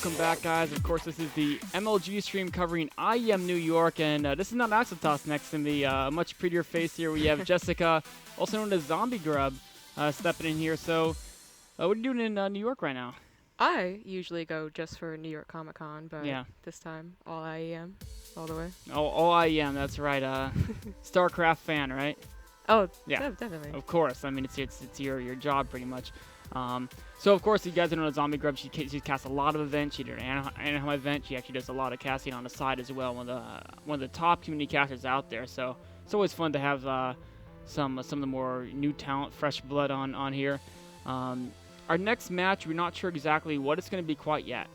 Welcome back, guys. Of course, this is the MLG stream covering IEM New York, and this is not Axitos. Next in the much prettier face here, we have Jessica, also known as Zombie Grub, stepping in here. So, what are you doing in New York right now? I usually go just for New York Comic Con, but Yeah. this time all IEM, all the way. Oh, all IEM, that's right. STARCRAFT fan, right? Oh, Yeah. definitely. Of course. I mean, it's your job pretty much. So of course, you guys know Zombie Grub. She casts a lot of events. She did an Anaheim event. She actually does a lot of casting on the side as well. One of the top community casters out there. So it's always fun to have some of the more new talent, fresh blood on here. Our next match, we're not sure exactly what it's going to be quite yet.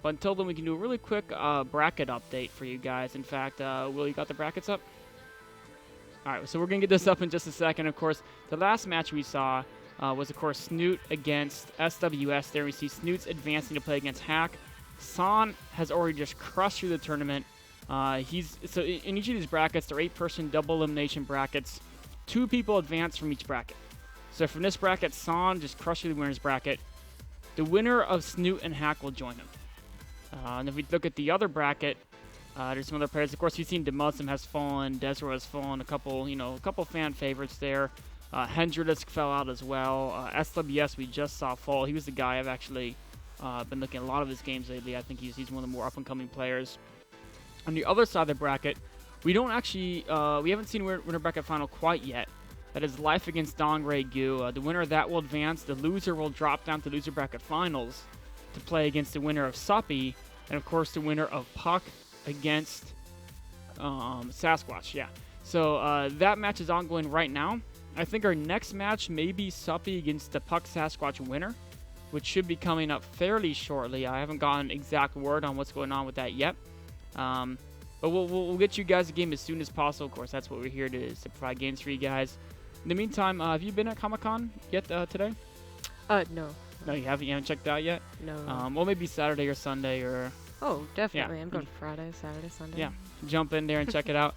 But until then, we can do a really quick bracket update for you guys. In fact, Will, you got the brackets up? All right, so we're going to get this up in just a second. Of course, the last match we saw was, of course, Snoot against SWS. There we see Snoot's advancing to play against Hack. San has already just crushed through the tournament. So in each of these brackets, they're 8-person double elimination brackets. 2 people advance from each bracket. So from this bracket, San just crushed through the winner's bracket. The winner of Snoot and Hack will join him. And if we look at the other bracket, there's some other players. Of course, you've seen Demuslim has fallen, Desro has fallen, a couple fan favorites there. Hendridisk fell out as well. SWS we just saw fall. He was the guy I've actually been looking at a lot of his games lately. I think he's one of the more up-and-coming players. On the other side of the bracket, we haven't seen winner bracket final quite yet. That is Life against Dong Ray Gu. The winner of that will advance. The loser will drop down to loser bracket finals to play against the winner of Suppy, and of course the winner of Puck against Sasquatch. Yeah. So that match is ongoing right now. I think our next match may be Suppy against the Puck Sasquatch winner, which should be coming up fairly shortly. I haven't gotten exact word on what's going on with that yet. But we'll get you guys a game as soon as possible. Of course, that's what we're here to provide games for you guys. In the meantime, have you been at Comic-Con yet today? No. No, you haven't? You haven't checked out yet? No. Well, maybe Saturday or Sunday or... Oh, definitely. Yeah. I'm going Friday, Saturday, Sunday. Yeah, jump in there and check it out.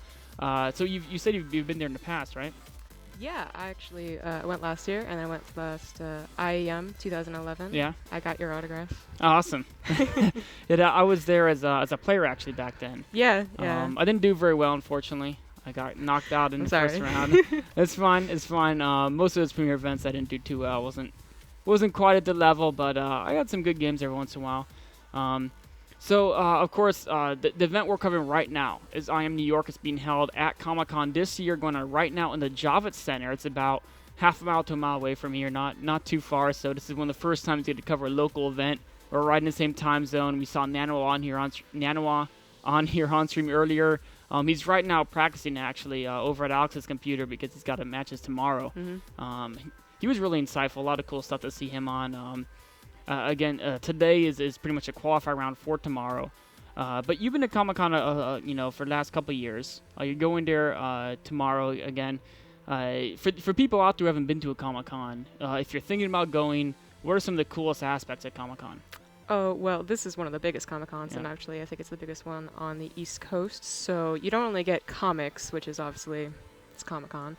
So you said you've been there in the past, right? Yeah, I actually went last year, and I went last IEM 2011. Yeah. I got your autograph. Awesome. Yeah, I was there as a player actually back then. Yeah. I didn't do very well, unfortunately. I got knocked out in the first round. It's fine. Most of those premier events I didn't do too well. Wasn't quite at the level, but I had some good games every once in a while. So, of course, the event we're covering right now is IEM New York. It's being held at Comic-Con this year, going on right now in the Javits Center. It's about half a mile to a mile away from here, not too far. So this is one of the first times we get to cover a local event. We're right in the same time zone. We saw Nanoa on here on stream earlier. He's right now practicing, actually, over at Alex's computer because he's got a matches tomorrow. Mm-hmm. He was really insightful. A lot of cool stuff to see him on. Again, today is pretty much a qualifier round for tomorrow. But you've been to Comic-Con, for the last couple of years. You're going there tomorrow again. For people out there who haven't been to a Comic-Con, if you're thinking about going, what are some of the coolest aspects of Comic-Con? Oh, well, this is one of the biggest Comic-Cons, Yeah. and actually I think it's the biggest one on the East Coast. So you don't only get comics, which is obviously... it's Comic-Con.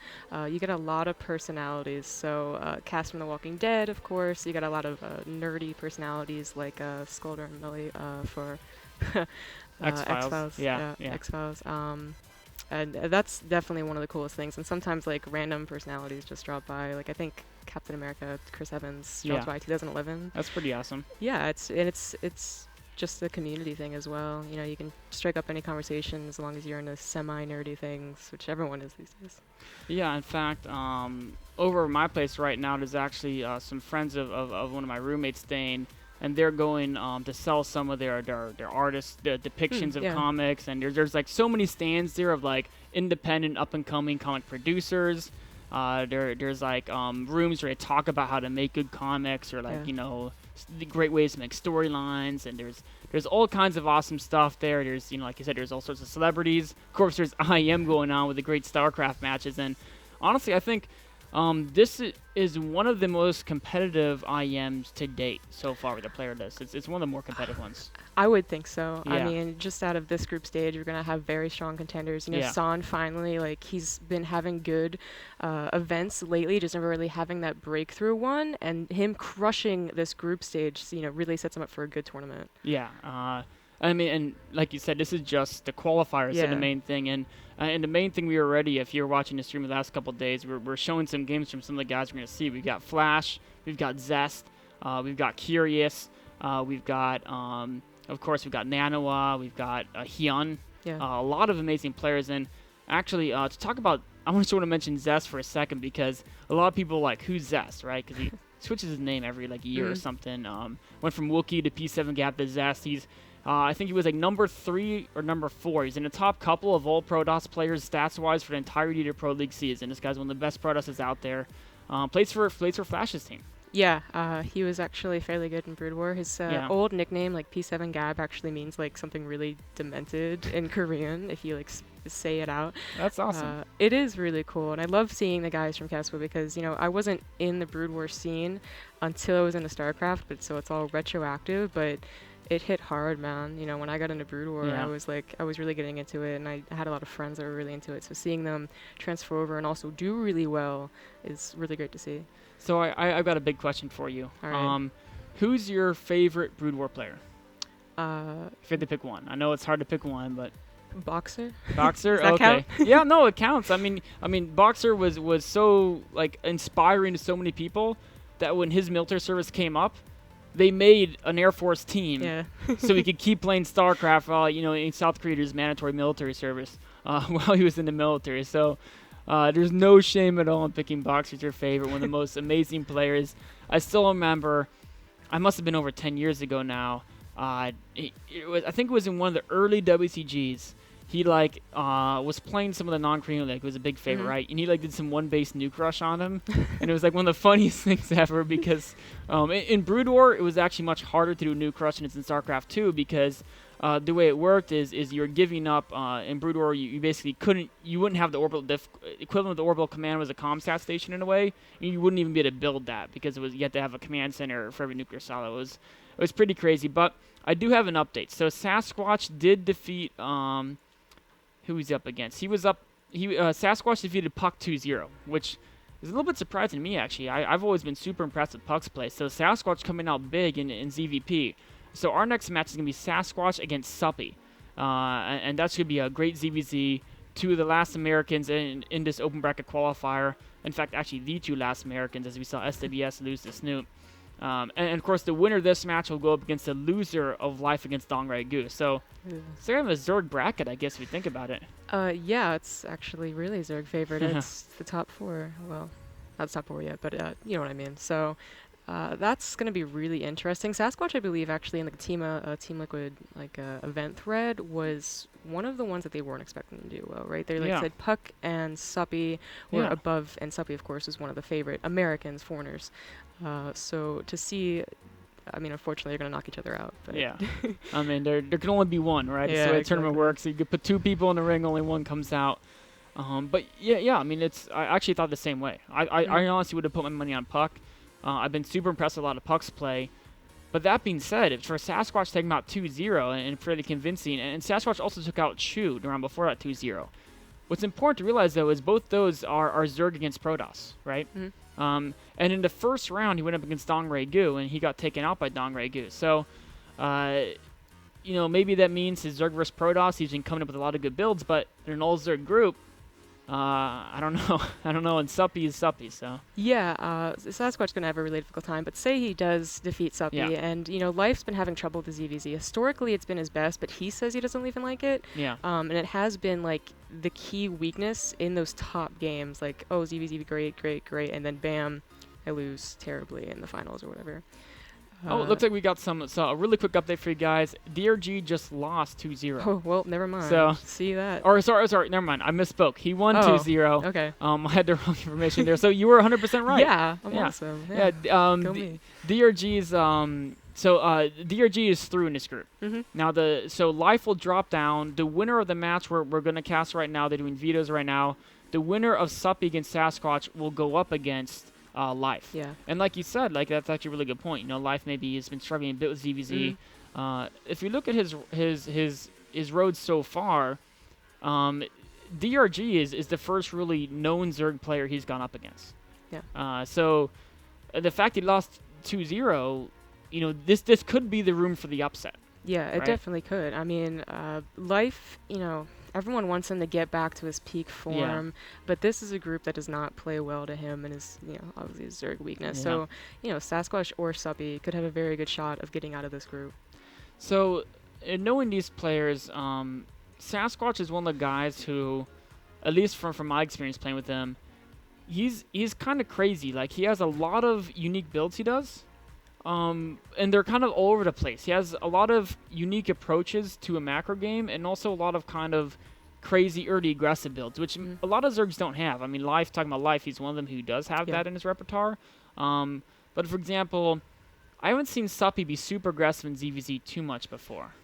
You get a lot of personalities. So cast from The Walking Dead, of course. You get a lot of nerdy personalities like Skolder and Millie for X-Files. Yeah. X-Files. And that's definitely one of the coolest things. And sometimes like random personalities just drop by. Like I think Captain America, Chris Evans dropped by 2011. That's pretty awesome. Yeah, it's just the community thing as well. You know, you can strike up any conversation as long as you're into semi-nerdy things, which everyone is these days. Yeah, in fact, over at my place right now, there's actually some friends of one of my roommates staying, and they're going to sell some of their artists, the depictions of comics, and there's like so many stands there of like independent, up-and-coming comic producers. There's like rooms where they talk about how to make good comics, or like the great ways to make storylines, and there's all kinds of awesome stuff there. There's like you said, there's all sorts of celebrities. Of course, there's IEM going on with the great StarCraft matches, and honestly, I think This is one of the most competitive IEMs to date so far with the player list. It's one of the more competitive ones. I would think so. Yeah. I mean, just out of this group stage, we're going to have very strong contenders. You know, Yeah. San finally, like, he's been having good events lately, just never really having that breakthrough one. And him crushing this group stage, you know, really sets him up for a good tournament. Yeah. I mean, and like you said, this is just the qualifiers are the Yeah. main thing. And the main thing we already, if you're watching the stream the last couple of days, we're showing some games from some of the guys we're going to see. We've got Flash, we've got Zest, we've got Curious, we've got, of course, we've got Nanoa, we've got Hyun. Yeah. A lot of amazing players. And actually, to talk about, I want to sort of mention Zest for a second because a lot of people are like, who's Zest, right? Because he switches his name every like year or something. Went from Wookiee to P7 Gap to Zest. He's I think he was like number 3 or number 4. He's in the top couple of all Protoss players stats-wise for the entirety of the Pro League season. This guy's one of the best Protosses out there. Plays for Flash's team. Yeah, he was actually fairly good in Brood War. His old nickname, like P7 Gab, actually means like something really demented in Korean if you like say it out. That's awesome. It is really cool, and I love seeing the guys from Casper because, you know, I wasn't in the Brood War scene until I was into StarCraft, but so it's all retroactive, but it hit hard, man. You know, when I got into Brood War, I was really getting into it, and I had a lot of friends that were really into it. So seeing them transfer over and also do really well is really great to see. So I've got a big question for you. All right. Who's your favorite Brood War player? If you had to pick one. I know it's hard to pick one, but Boxer. Boxer. Does that Okay. count? Yeah, no, it counts. I mean, Boxer was so like inspiring to so many people that when his military service came up, they made an Air Force team so he could keep playing StarCraft while, you know, in South Korea's mandatory military service while he was in the military. So there's no shame at all in picking Boxer as your favorite, one of the most amazing players. I still remember, I must have been over 10 years ago now. I think it was in one of the early WCGs. He like was playing some of the non-Korean league. It was a big favorite, right? And he like did some one-base nuke rush on him, and it was like one of the funniest things ever because in Brood War it was actually much harder to do nuke rush than it's in StarCraft 2 because the way it worked is you're giving up in Brood War. You basically wouldn't have the orbital equivalent of the orbital command was a comsat station in a way, and you wouldn't even be able to build that because you had to have a command center for every nuclear silo. It was pretty crazy, but I do have an update. So Sasquatch did defeat who he's up against. Sasquatch defeated Puck 2-0, which is a little bit surprising to me, actually. I've always been super impressed with Puck's play. So Sasquatch coming out big in ZVP. So our next match is going to be Sasquatch against Suppy. And that should be a great ZVZ. Two of the last Americans in this open bracket qualifier. In fact, actually the two last Americans, as we saw SWS lose to Snoop. And of course, the winner of this match will go up against the loser of Life against Dongrai Goose. So it's kind of a Zerg bracket, I guess, if you think about it. Yeah, it's actually really Zerg favorite. It's the top 4. Well, not the top 4 yet, but you know what I mean. So that's going to be really interesting. Sasquatch, I believe, actually in the Team Liquid event thread was one of the ones that they weren't expecting to do well, right? They said Puck and Suppy were above, and Suppy, of course, is one of the favorite Americans, foreigners. So to see, I mean, unfortunately, they're going to knock each other out. But yeah. I mean, there can only be one, right? Yeah, That's the way the tournament works. So you could put 2 people in the ring, only one comes out. But yeah, I mean, I actually thought the same way. I honestly would have put my money on Puck. I've been super impressed with a lot of Puck's play. But that being said, if for Sasquatch taking out 2-0 and fairly convincing, and Sasquatch also took out Chu the round before that 2-0. What's important to realize, though, is both those are Zerg against Protoss, right? And in the first round, he went up against Dongrai Gu, and he got taken out by Dongrai Gu. So, you know, maybe that means his Zerg versus Protoss, he's been coming up with a lot of good builds, but in an all-Zerg group, I don't know. I don't know, and Suppy is Suppy, so. Yeah, Sasquatch's going to have a really difficult time, but say he does defeat Suppy, and, you know, Life's been having trouble with the ZVZ. Historically, it's been his best, but he says he doesn't even like it. Yeah. And it has been, like, the key weakness in those top games, like, oh, ZVZ, great, and then bam, I lose terribly in the finals or whatever. Oh, it looks like we got a really quick update for you guys. DRG just lost 2-0. Oh, well, never mind. So, see that. Or sorry, never mind. I misspoke. He won 2-0. Okay. I had the wrong information there. So you were 100% right. Yeah, I'm awesome. Yeah, go me. DRG's DRG is through in this group. Now so Life will drop down. The winner of the match we're going to cast right now, they're doing vetoes right now. the winner of Suppy against Sasquatch will go up against Life. Yeah. And like you said, like that's actually a really good point. You know, Life maybe has been struggling a bit with ZVZ. If you look at his road so far, DRG is the first really known Zerg player he's gone up against. Yeah. So the fact he lost 2-0, you know, this could be the room for the upset. Yeah, it right? definitely could. I mean, Life, you know, everyone wants him to get back to his peak form, but this is a group that does not play well to him and is, you know, obviously his Zerg weakness. So, you know, Sasquatch or Suppy could have a very good shot of getting out of this group. So, in knowing these players, Sasquatch is one of the guys who, at least from my experience playing with him, he's kind of crazy. Like, he has a lot of unique builds he does, and they're kind of all over the place. He has a lot of unique approaches to a macro game, and also a lot of kind of crazy early aggressive builds, which a lot of Zergs don't have. I mean, talking about Life, he's one of them who does have that in his repertoire. But for example, I haven't seen Suppy be super aggressive in ZVZ too much before.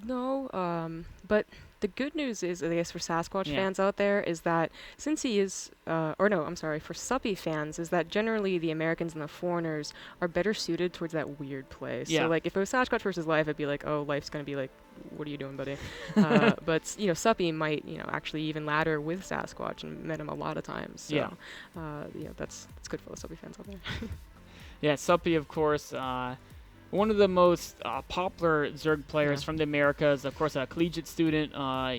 No, but the good news is, I guess, for Sasquatch fans out there, is that since he is, for Suppy fans, is that generally the Americans and the foreigners are better suited towards that weird play. So, like, if it was Sasquatch versus Life, I'd be like, oh, Life's going to be like, what are you doing, buddy? But, you know, Suppy might, you know, actually even ladder with Sasquatch and met him a lot of times. So, yeah, that's good for the Suppy fans out there. Yeah, Suppy, of course, one of the most popular Zerg players from the Americas. Of course, a collegiate student,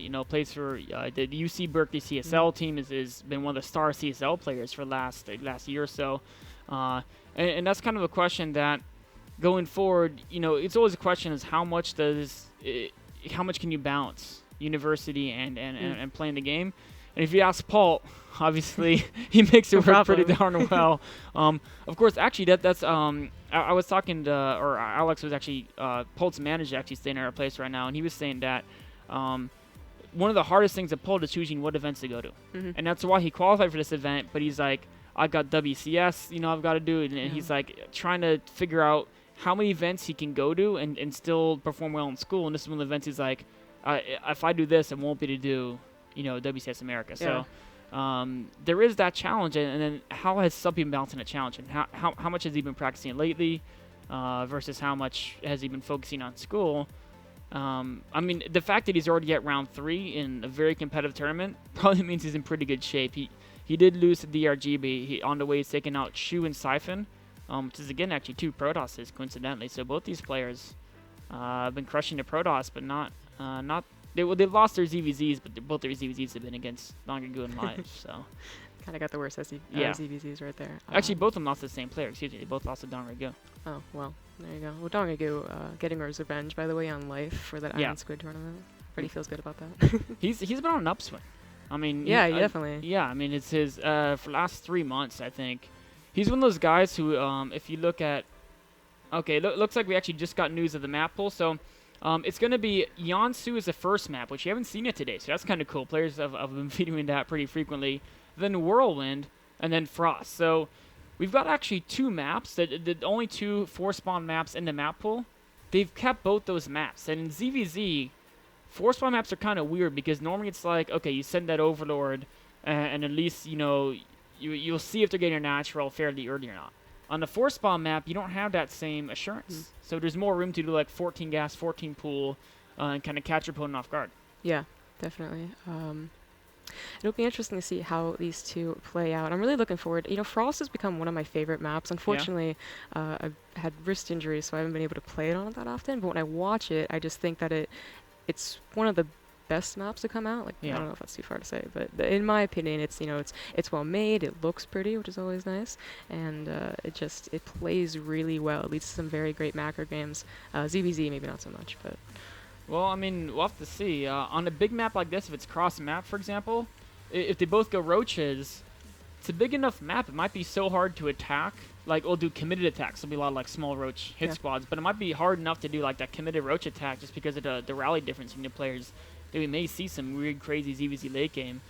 you know, plays for the UC Berkeley CSL team. Is been one of the star CSL players for last year or so. And that's kind of a question that, going forward, you know, it's always a question: is how much can you balance university and playing the game? And if you ask Paul, obviously he makes it work pretty darn well. Of course, actually, that's I was talking to, or Alex was actually, Paul's manager actually staying at our place right now, and he was saying that one of the hardest things at Paul is choosing what events to go to. And that's why he qualified for this event, but he's like, I've got WCS, you know, I've got to do it, and he's like trying to figure out how many events he can go to and still perform well in school. And this is one of the events he's like, if I do this, I won't be able to do, you know, WCS America. So there is that challenge, and then how has Suppy been balancing a challenge, and how much has he been practicing it lately versus how much has he been focusing on school? I mean, the fact that he's already at round 3 in a very competitive tournament probably means he's in pretty good shape. He did lose to DRG, but on the way he's taking out Shu and Siphon, which is again actually 2 Protosses coincidentally. So both these players have been crushing the Protoss, but not. They've lost their ZVZs, but both their ZVZs have been against Dongagu and Live, so. Kind of got the worst ZVZs right there. Actually, both of them lost to the same player. Excuse me, they both lost to Dongagu. Oh, well, there you go. Well, Dongagu getting his revenge, by the way, on Life for that Iron Squid tournament. Pretty feels good about that. He's been on an upswing. I mean, definitely. Yeah, I mean, it's his for the last 3 months, I think. He's one of those guys who, if you look at, looks like we actually just got news of the map pool. So it's going to be Yansu is the first map, which you haven't seen it today. So that's kind of cool. Players have been featuring that pretty frequently. Then Whirlwind, and then Frost. So we've got actually 2 maps, the only 2 4-spawn maps in the map pool. They've kept both those maps. And in ZVZ, 4-spawn maps are kind of weird because normally it's like, okay, you send that Overlord, and at least, you know, you'll see if they're getting a natural fairly early or not. On the 4-spawn map, you don't have that same assurance. So there's more room to do like 14 gas, 14 pool, and kind of catch your opponent off guard. Yeah, definitely. It'll be interesting to see how these 2 play out. I'm really looking forward. You know, Frost has become one of my favorite maps. Unfortunately, I've had wrist injuries, so I haven't been able to play it on it that often. But when I watch it, I just think that it's one of the best maps to come out. Like, I don't know if that's too far to say, but in my opinion, it's, you know, it's well made. It looks pretty, which is always nice, and it plays really well. It leads to some very great macro games. ZVZ maybe not so much, but. Well, I mean, we'll have to see. On a big map like this, if it's cross-map, for example, if they both go roaches, it's a big enough map. It might be so hard to attack. Like, we'll do committed attacks. There'll be a lot of, like, small roach hit squads. But it might be hard enough to do, like, that committed roach attack just because of the rally difference between the players. That we may see some weird, crazy ZVZ late game.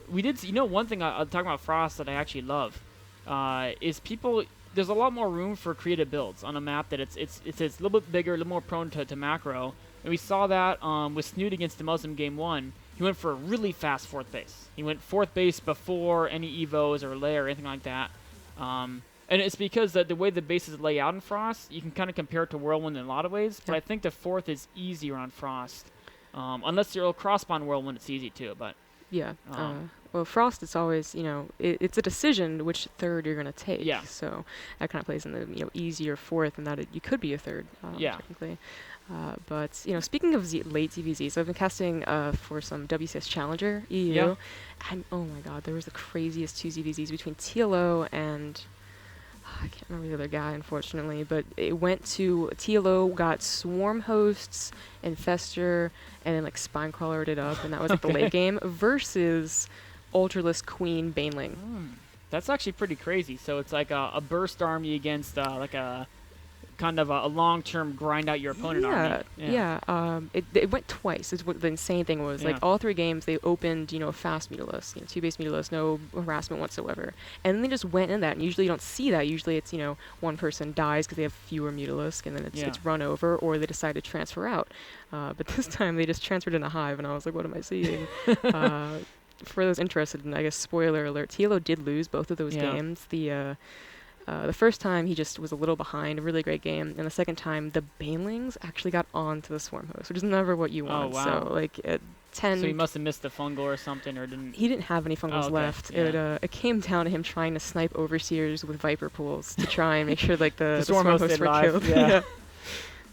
We did, you know, one thing I'll talk about Frost that I actually love is people. There's a lot more room for creative builds on a map that it's a little bit bigger, a little more prone to macro. And we saw that with Snoot against the Muslim game 1. he went for a really fast fourth base. He went fourth base before any evos or lay or anything like that. And it's because the way the bases lay out in Frost, you can kind of compare it to Whirlwind in a lot of ways. But I think the fourth is easier on Frost. Unless you're a crossbond Whirlwind, it's easy too. But yeah. Well, Frost, it's always, it's a decision which third you're going to take. Yeah. So that kind of plays in the, easier fourth, and that you could be a third, technically. But, speaking of late ZVZs, so I've been casting for some WCS Challenger EU. Yeah. And, oh my god, there was the craziest 2 ZVZs between TLO and... I can't remember the other guy, unfortunately, but it went to TLO, got Swarm Hosts, Infester, and then Spinecrawlered it up, and that was the late game, versus Ultralisk Queen Baneling. That's actually pretty crazy. So it's like a burst army against like a kind of a long-term grind out your opponent army. Yeah. It went twice. Is what the insane thing was. Yeah. All 3 games they opened, fast Mutalisk, 2-base Mutalisk, no harassment whatsoever, and then they just went in that. And usually you don't see that. Usually it's one person dies because they have fewer Mutalisk, and then it's run over, or they decide to transfer out. But this time they just transferred in a hive, and I was like, what am I seeing? For those interested, and I guess spoiler alert, TLO did lose both of those games. The first time he just was a little behind, a really great game, and the second time the Banelings actually got on to the Swarm Host, which is never what you want. Oh, wow. So at 10. So he must have missed the fungal or something, or didn't. He didn't have any fungals left. Yeah. It came down to him trying to snipe overseers with Viper pools to try and make sure the Swarm Hosts were killed. Yeah.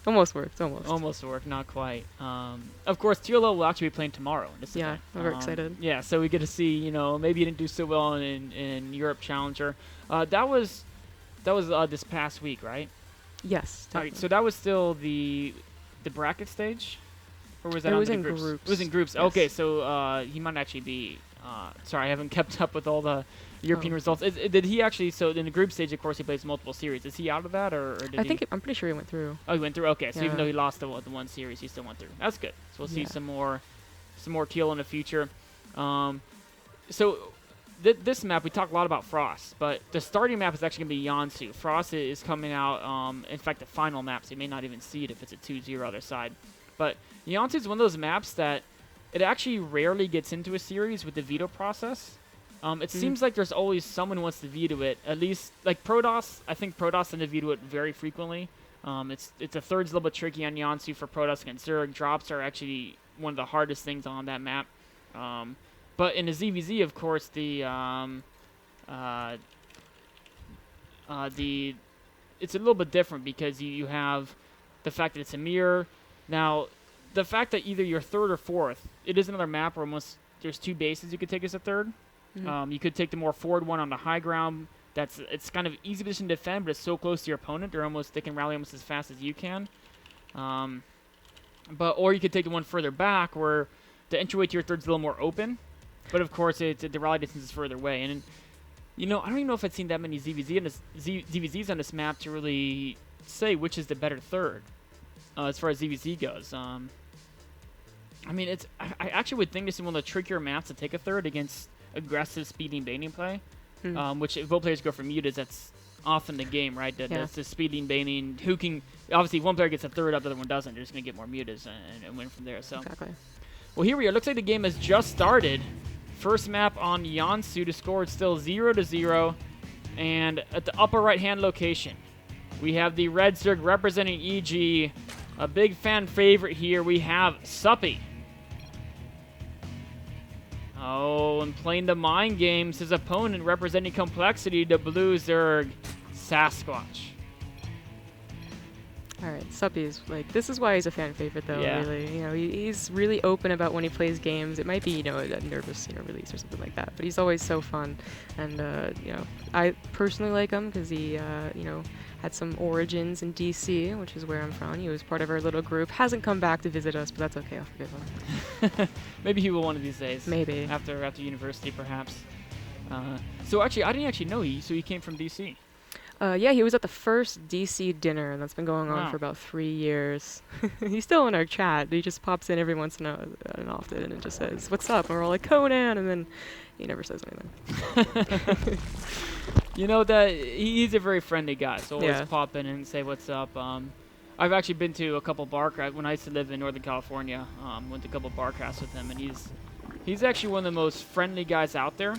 Almost worked. Almost worked, not quite. Of course, TLO will actually be playing tomorrow. I'm very excited. Yeah, so we get to see, maybe he didn't do so well in Europe Challenger. That was this past week, right? Yes. All right, so that was still the bracket stage, or was that it was in in groups? groups? It was in groups. Yes. Okay, so he might actually be. Sorry, I haven't kept up with all the European results. Did he actually? So in the group stage, of course, he plays multiple series. Is he out of that, or did he? I'm pretty sure he went through. Oh, he went through. Okay, so even though he lost the one series, he still went through. That's good. So we'll see some more teal in the future. So this map, we talked a lot about Frost, but the starting map is actually going to be Yansu. Frost is coming out. In fact, the final map, so you may not even see it if it's a 2-0 other side. But Yansu is one of those maps that it actually rarely gets into a series with the veto process. It seems like there's always someone who wants to veto it. At least, like Protoss, I think Protoss tend to veto it very frequently. It's a third's a little bit tricky on Yansu for Protoss against Zerg. Drops are actually one of the hardest things on that map. But in the ZVZ, of course, it's a little bit different because you have the fact that it's a mirror. Now, the fact that either you're third or fourth, it is another map where almost there's 2 bases you could take as a third. You could take the more forward one on the high ground. It's kind of easy position to defend, but it's so close to your opponent, they can rally almost as fast as you can. Or you could take the one further back where the entryway to your third's a little more open. But of course, the rally distance is further away. And I don't even know if I've seen that many ZVZs on this map to really say which is the better third as far as ZVZ goes. I actually would think this is one of the trickier maps to take a third against aggressive speeding baiting play, which if both players go for mutas, that's often the game, right? That's the speeding baiting. Who can obviously if one player gets a third up, the other one doesn't. They're just gonna get more mutas and win from there. So exactly. Well, here we are. Looks like the game has just started. First map on Yansu. The score is still 0-0, and at the upper right-hand location, we have the Red Zerg representing EG. A big fan favorite here. We have Suppy. Oh, and playing the mind games, his opponent representing Complexity, the Blue Zerg, Sasquatch. All right, Suppy's this is why he's a fan favorite, though. Yeah. Really, he's really open about when he plays games. It might be, a nervous, release or something like that, but he's always so fun. And I personally like him because he, had some origins in DC, which is where I'm from. He was part of our little group. Hasn't come back to visit us, but that's okay. I'll forgive him. Maybe he will one of these days. Maybe after university, perhaps. So actually, I didn't actually know he came from DC. Yeah, he was at the first DC dinner, and that's been going on for about 3 years. He's still in our chat. He just pops in every once in and often and just says, "What's up?" And we're all like, "Conan," and then he never says anything. That he's a very friendly guy, so always pop in and say what's up. I've actually been to a couple when I used to live in Northern California. Went to a couple bar casts with him, and He's actually one of the most friendly guys out there,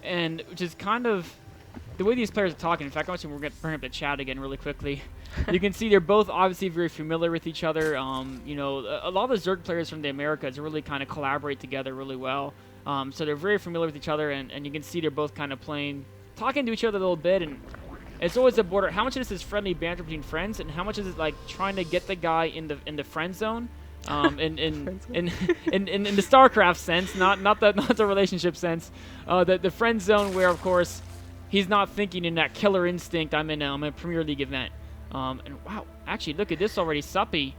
and which is kind of the way these players are talking. In fact, we're going to bring up the chat again really quickly. You can see they're both obviously very familiar with each other. You know, a lot of the Zerg players from the Americas really kind of collaborate together really well. So they're very familiar with each other, and you can see they're both kind of talking to each other a little bit, and it's always a border. How much of this is friendly banter between friends, and how much is it like trying to get the guy in the friend zone? In the StarCraft sense, not the relationship sense, the friend zone where of course he's not thinking in that killer instinct. I'm in a Premier League event, and wow, actually look at this already. Suppy's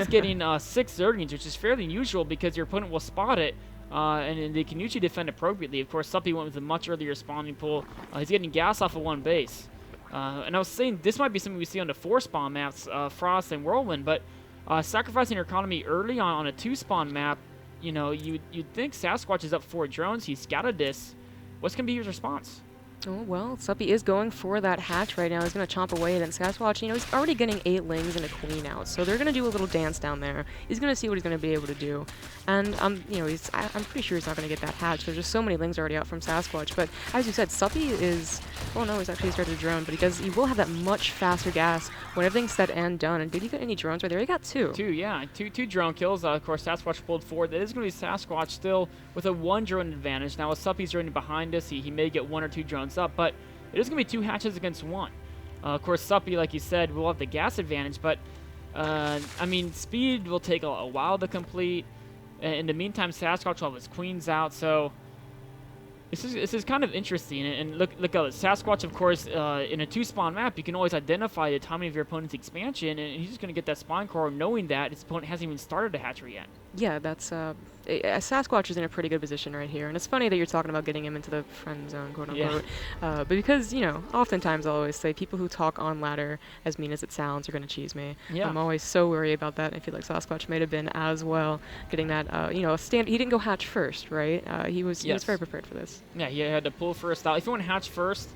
getting 6 Zerglings, which is fairly unusual because your opponent will spot it, and they can usually defend appropriately. Of course, Suppy went with a much earlier spawning pool. He's getting gas off of 1 base, and I was saying this might be something we see on the 4 spawn maps, Frost and Whirlwind, but sacrificing your economy early on a 2 spawn map, you know, you'd think Sasquatch is up 4 drones. He scouted this. What's going to be his response? Oh, well, Suppy is going for that hatch right now. He's going to chomp away, and Sasquatch, you know, he's already getting 8 lings and a queen out, so they're going to do a little dance down there. He's going to see what he's going to be able to do, and, you know, I'm pretty sure he's not going to get that hatch. There's just so many lings already out from Sasquatch, but as you said, Suppy is, oh no, he's actually started a drone, but he will have that much faster gas when everything's said and done. And did he get any drones right there? He got 2. 2, yeah. Two drone kills. Of course, Sasquatch pulled forward. That is going to be Sasquatch still with a 1 drone advantage. Now, with Suppy's droning behind us, he may get 1 or 2 drones up, but it is going to be 2 hatches against 1. Of course, Suppy, like you said, will have the gas advantage, but, I mean, speed will take a while to complete. In the meantime, Sasquatch will have his queens out, so this is kind of interesting. And look at Sasquatch, of course, in a 2 spawn map, you can always identify the timing of your opponent's expansion, and he's just going to get that spawn core knowing that his opponent hasn't even started a hatchery yet. Yeah, that's Sasquatch is in a pretty good position right here, and it's funny that you're talking about getting him into the friend zone, quote unquote. Yeah. But because, you know, oftentimes I'll always say people who talk on ladder, as mean as it sounds, are going to cheese me. Yeah. I'm always so worried about that. I feel like Sasquatch may have been as well, getting that, you know, he didn't go hatch first, right? He was very prepared for this. Yeah, he had to pull first out. If he went hatch first,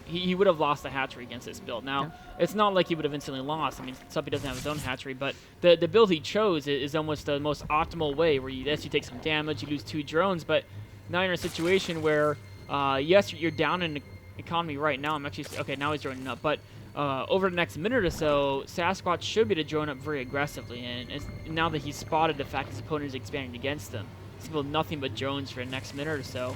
he would have lost the hatchery against this build. Now, it's not like he would have instantly lost. I mean, Suppy doesn't have his own hatchery, but the build he chose is almost the most optimal way, where you take some damage, you lose 2 drones, but now you're in a situation where, yes, you're down in economy right now. Okay, now he's droning up, but over the next minute or so, Sasquatch should be able to drone up very aggressively, and now that he's spotted the fact his opponent is expanding against him, he's going to build nothing but drones for the next minute or so.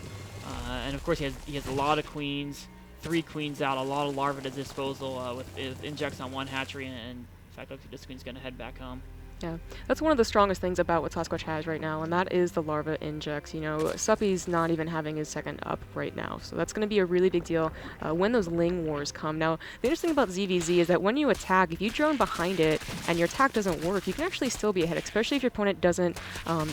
And of course, he has a lot of queens. 3 queens out, a lot of larvae at his disposal with injects on 1 hatchery, and in fact, looks like this queen's going to head back home. Yeah, that's one of the strongest things about what Sasquatch has right now, and that is the larva injects. You know, Suppy's not even having his 2nd up right now, so that's going to be a really big deal when those Ling Wars come. Now, the interesting about ZVZ is that when you attack, if you drone behind it and your attack doesn't work, you can actually still be ahead, especially if your opponent doesn't,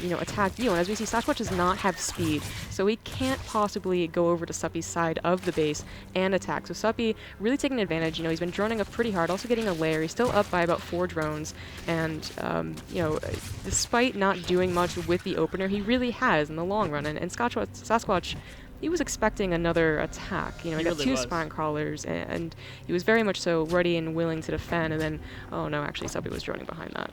you know, attack you. And as we see, Sasquatch does not have speed, so he can't possibly go over to Suppy's side of the base and attack. So Suppy really taking advantage. You know, he's been droning up pretty hard, also getting a lair. He's still up by about 4 drones, and you know, despite not doing much with the opener, he really has in the long run. And Sasquatch, he was expecting another attack. You know, he got really 2 spine crawlers, and he was very much so ready and willing to defend. And then, oh no, actually, Suppy was droning behind that.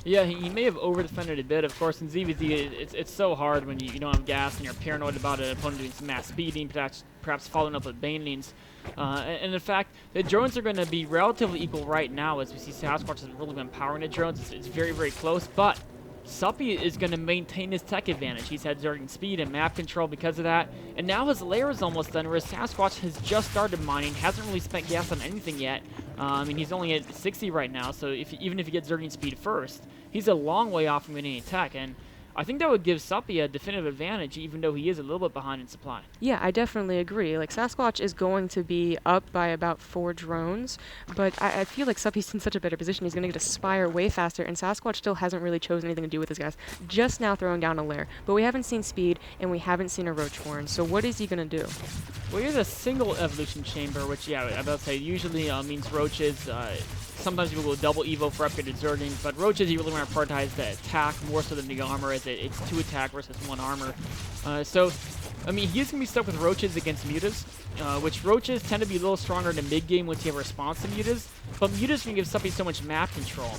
Yeah, he may have over-defended a bit. Of course, in ZVZ, it's so hard when you don't have gas and you're paranoid about an opponent doing some mass speeding, perhaps following up with banelings. And in fact, the drones are going to be relatively equal right now, as we see Sasquatch has really been powering the drones. It's very, very close, but Suppy is going to maintain his tech advantage. He's had Zerglin speed and map control because of that, and now his lair is almost done, whereas Sasquatch has just started mining, hasn't really spent gas on anything yet. I mean, he's only at 60 right now, so even if he gets Zerglin speed first, he's a long way off from getting any tech, and I think that would give Suppy a definitive advantage, even though he is a little bit behind in supply. Yeah, I definitely agree. Like, Sasquatch is going to be up by about 4 drones, but I feel like Suppy's in such a better position. He's going to get a spire way faster, and Sasquatch still hasn't really chosen anything to do with his guys. Just now throwing down a lair. But we haven't seen speed, and we haven't seen a roach horn, so what is he going to do? Well, he has a single evolution chamber, which, yeah, I'm about to say, usually means roaches. Sometimes people go double evo for upgraded Zerglings, but roaches you really want to prioritize the attack more so than the armor, as it's 2 attack versus 1 armor. So I mean, he's going to be stuck with Roaches against Mutas, which Roaches tend to be a little stronger in the mid-game once you have a response to Mutas, but Mutas can give Suppy so much map control.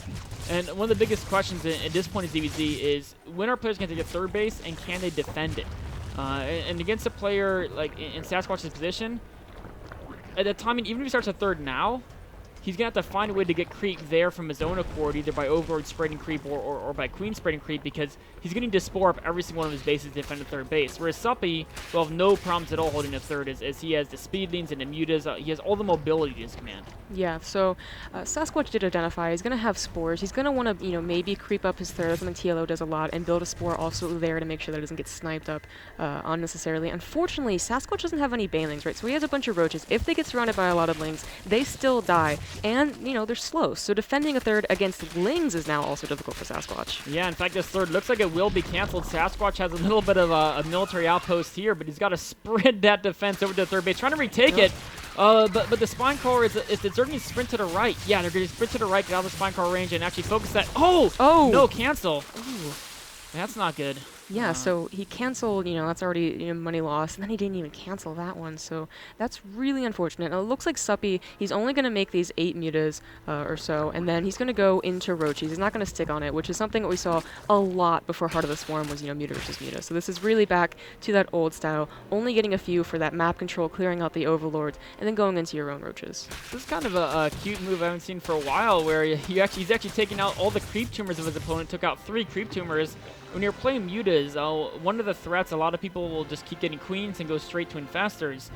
And one of the biggest questions at this point in ZVZ is, when are players going to get third base, and can they defend it? And against a player like in Sasquatch's position, at the time, even if he starts a third now, he's going to have to find a way to get creep there from his own accord, either by Overlord spreading creep or by Queen spreading creep, because he's going to spore up every single one of his bases to defend a third base. Whereas Suppy will have no problems at all holding a third, as he has the speedlings and the mutas. He has all the mobility at his command. Yeah, so Sasquatch did identify he's going to have spores. He's going to want to, maybe creep up his third, something TLO does a lot, and build a spore also there to make sure that it doesn't get sniped up unnecessarily. Unfortunately, Sasquatch doesn't have any banelings, right? So he has a bunch of roaches. If they get surrounded by a lot of lings, they still die. And, they're slow. So defending a third against lings is now also difficult for Sasquatch. Yeah, in fact, this third looks like it will be canceled. Sasquatch has a little bit of a military outpost here, but he's got to spread that defense over to the third base, trying to retake it. But the spine crawler they're going to sprint to the right. Yeah, they're going to sprint to the right, get out of the spine crawler range, and actually focus that. Oh! No, cancel. Ooh, that's not good. Yeah, so he canceled, that's already money lost, and then he didn't even cancel that one, so that's really unfortunate. Now, it looks like Suppy, he's only going to make these 8 mutas or so, and then he's going to go into Roaches. He's not going to stick on it, which is something that we saw a lot before Heart of the Swarm was, muta versus muta. So this is really back to that old style, only getting a few for that map control, clearing out the Overlords, and then going into your own Roaches. This is kind of a cute move I haven't seen for a while, where he's actually taking out all the creep tumors of his opponent, took out 3 creep tumors. When you're playing mutas, one of the threats, a lot of people will just keep getting queens and go straight to infestors,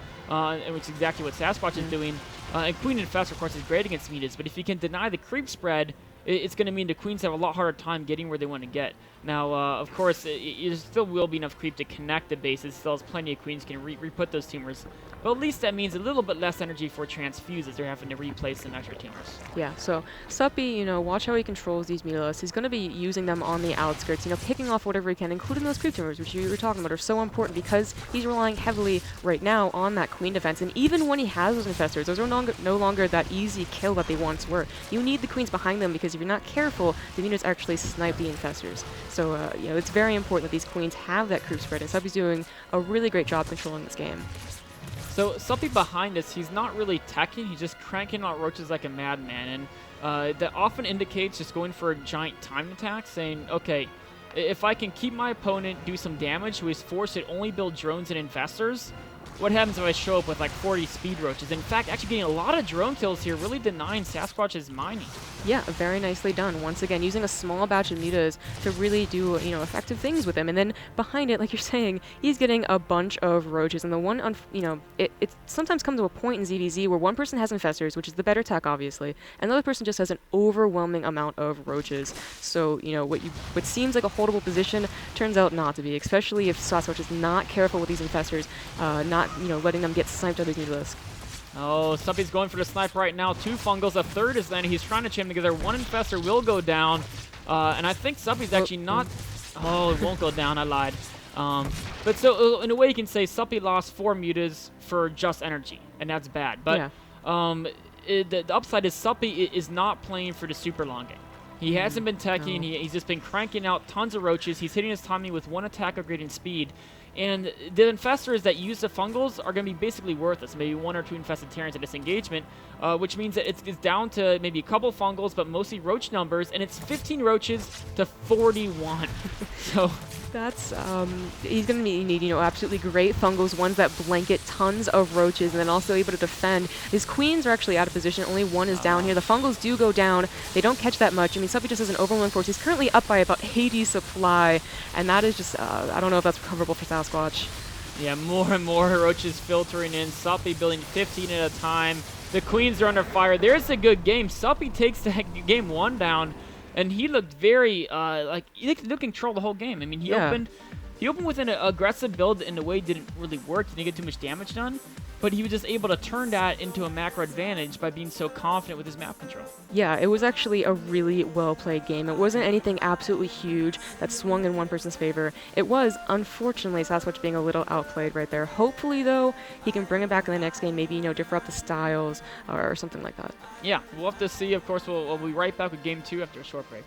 which is exactly what Sasquatch is doing. And queen infestor, of course, is great against mutas, but if you can deny the creep spread, it's going to mean the queens have a lot harder time getting where they want to get. Now, of course, there still will be enough creep to connect the bases. Still has plenty of queens can re-put those tumors. But at least that means a little bit less energy for transfuse as they're having to replace some extra tumors. Yeah, so Suppy, watch how he controls these mutas. He's going to be using them on the outskirts, picking off whatever he can, including those creep tumors, which you were talking about, are so important because he's relying heavily right now on that queen defense. And even when he has those infestors, those are no longer that easy kill that they once were. You need the queens behind them because if you're not careful, the mutas actually snipe the infestors. So, it's very important that these queens have that creep spread, and Suppy's doing a really great job controlling this game. So Suppy behind us, he's not really teching, he's just cranking out roaches like a madman, and that often indicates just going for a giant time attack, saying, okay, if I can keep my opponent do some damage who is forced to only build drones and infestors, what happens if I show up with like 40 speed roaches? In fact, actually getting a lot of drone kills here, really denying Sasquatch's mining. Yeah, very nicely done. Once again, using a small batch of mutas to really do, effective things with him. And then behind it, like you're saying, he's getting a bunch of roaches. And the one, it sometimes comes to a point in ZVZ where one person has infestors, which is the better tech, obviously, and the other person just has an overwhelming amount of roaches. So, what seems like a holdable position turns out not to be, especially if Sasquatch is not careful with these infestors, not, letting them get sniped out of these mutas. Oh, Suppy's going for the snipe right now. 2 fungals, a third is landing. He's trying to chain together. 1 infestor will go down. And I think Suppy's actually not... Oh, it won't go down. I lied. But so, in a way, you can say Suppy lost 4 mutas for just energy. And that's bad. But the upside is Suppy is not playing for the super long game. He hasn't been teching. No. He's just been cranking out tons of roaches. He's hitting his timing with 1 attack upgrade in speed. And the infestors that use the fungals are going to be basically worthless. Maybe 1 or 2 infested Terrans at this engagement, which means that it's down to maybe a couple fungals, but mostly roach numbers, and it's 15 roaches to 41. So that's he's going to need absolutely great fungals, ones that blanket tons of roaches, and then also able to defend. His queens are actually out of position. Only 1 is down here. The fungals do go down. They don't catch that much. I mean, Suppy just has an overwhelming force. He's currently up by about 80 supply, and that is just I don't know if that's recoverable for Sasquatch. Yeah, more and more roaches filtering in. Suppy building 15 at a time. The queens are under fire. There's a good game. Suppy takes the game 1 down. And he looked very, he could control the whole game. I mean, he opened with an aggressive build in a way didn't really work. Didn't get too much damage done. But he was just able to turn that into a macro advantage by being so confident with his map control. Yeah, it was actually a really well-played game. It wasn't anything absolutely huge that swung in one person's favor. It was, unfortunately, Sasquatch being a little outplayed right there. Hopefully, though, he can bring it back in the next game, maybe, differ up the styles or something like that. Yeah, we'll have to see. Of course, we'll be right back with Game 2 after a short break.